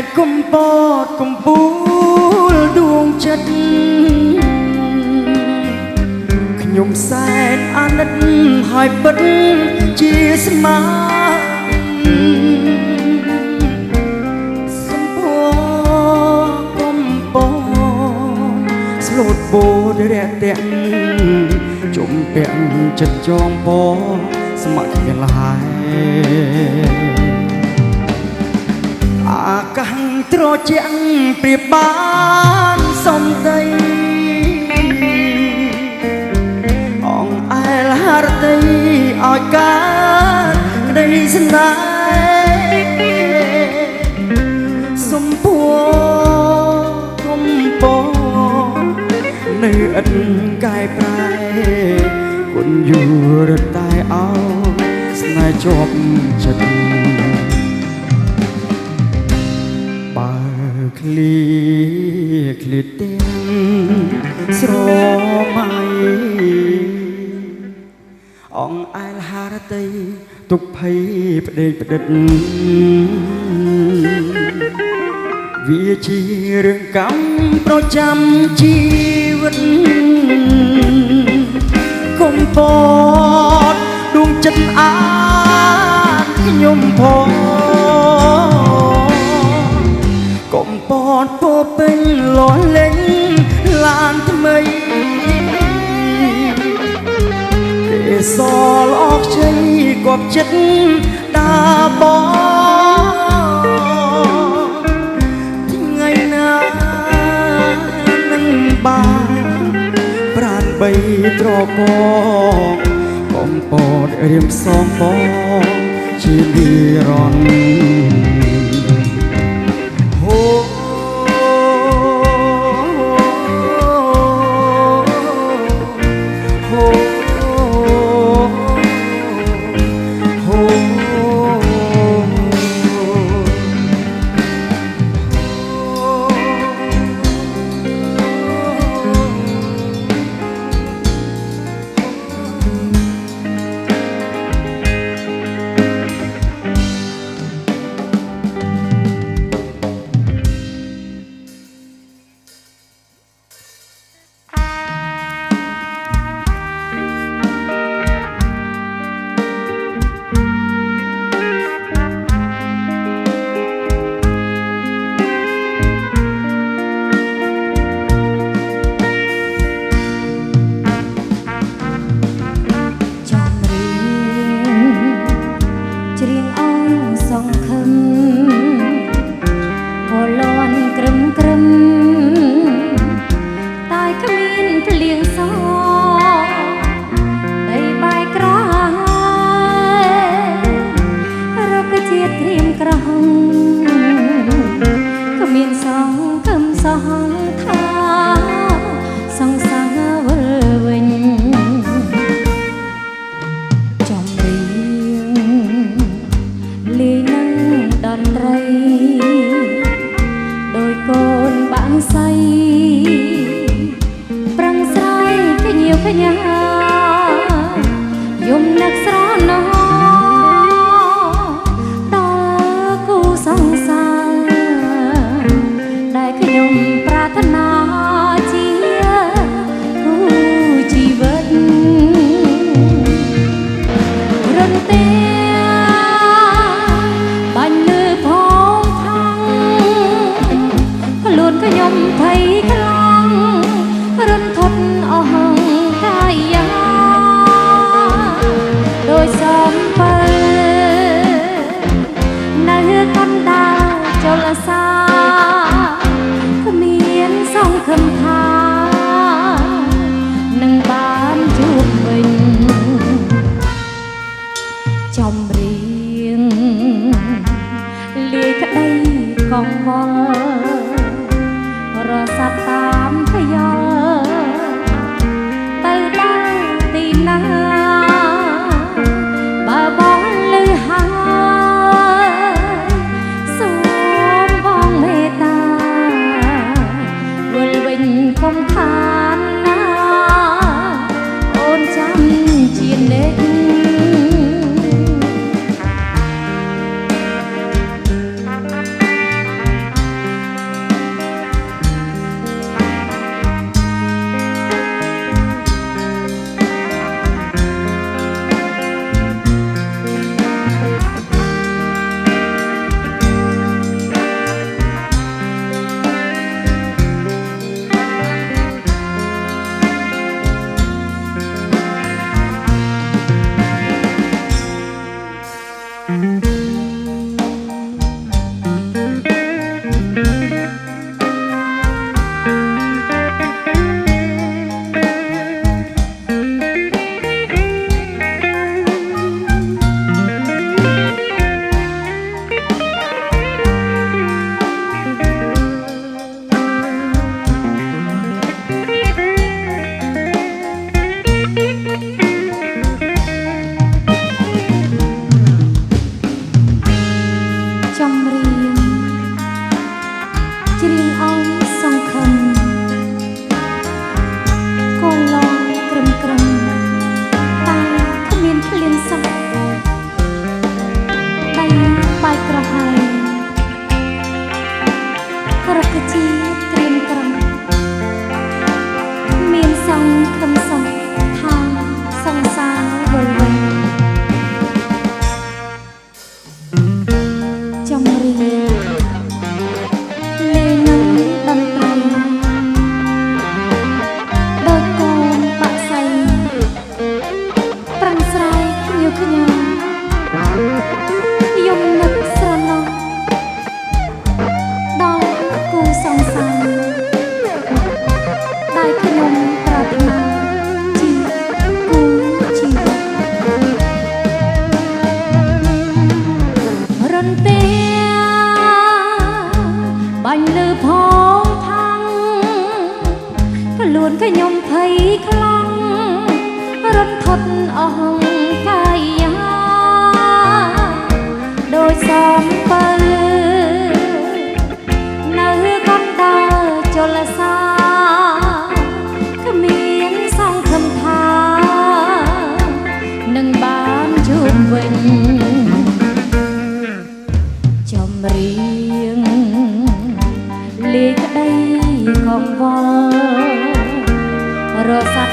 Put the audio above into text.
តកំពតកំពូលដួងចិត្តខ្ញុំសែនអាណិតហើយពិតជាស្មាសំពកំពតស្លូតបូររាក់តាក់ជុំពាក់ចិត្តចងពស្ម័គ្រគ្នាហើយអាកាំងត្រជាក់ព្រៀបបានសំដីអងអែលហរតីឲ្យកើតក្តីស្នេហ៍សំពួរកំពតនៅឥតកាយប្រែគុណយូរតែអោស្នេហ៍ជាប់ចិត្តបើឃ្លៀទាំងស្រមៃអងអែលហារតីទុកភ័យផ្ដេកផ្ដិតវាជារឿងកម្មប្រចាំជីវិតកំពតដួងចិត្តអានខ្ញុំផងកំពតពោពេញលាស់លេងឡានថ្មីគេសល់អស់ជ័យគប់ចិត្តដាបងថ្ងៃណានឹងបានប្រានបីត្រកកំពតរៀមសំបងជានិរន្ត ច្រៀងឲ្យសង្ឃឹមកូនឡងក្រឹមក្រឹមតែគ្មានភ្លៀងសោះដៃបាយក្រហាយរកជាត្រៀមក្រំមានសង្ឃឹមសោះថាសង្សារវល់វិញចម្រៀងលេងនឹងតន្ត្រីដោយកូនបាក់សៃប្រាំងស្រ័យញូខ្ញាយំនឹកស្រណោះដល់គូសង្សារដែលខ្ញុំប្រាថ្នាជាគូជីវិតរន្ទាបាញ់លើផងផាំងខ្លួនខ្ញុំភ័យខ្លាំងរត់ថត់អស់កាយាដោយសំពើនៅកណ្ដាលចលសាគ្មានសង្ឃឹមថានឹងបានជួបវិញចម្រៀងលេខក្ដីកង្វល់រសាត់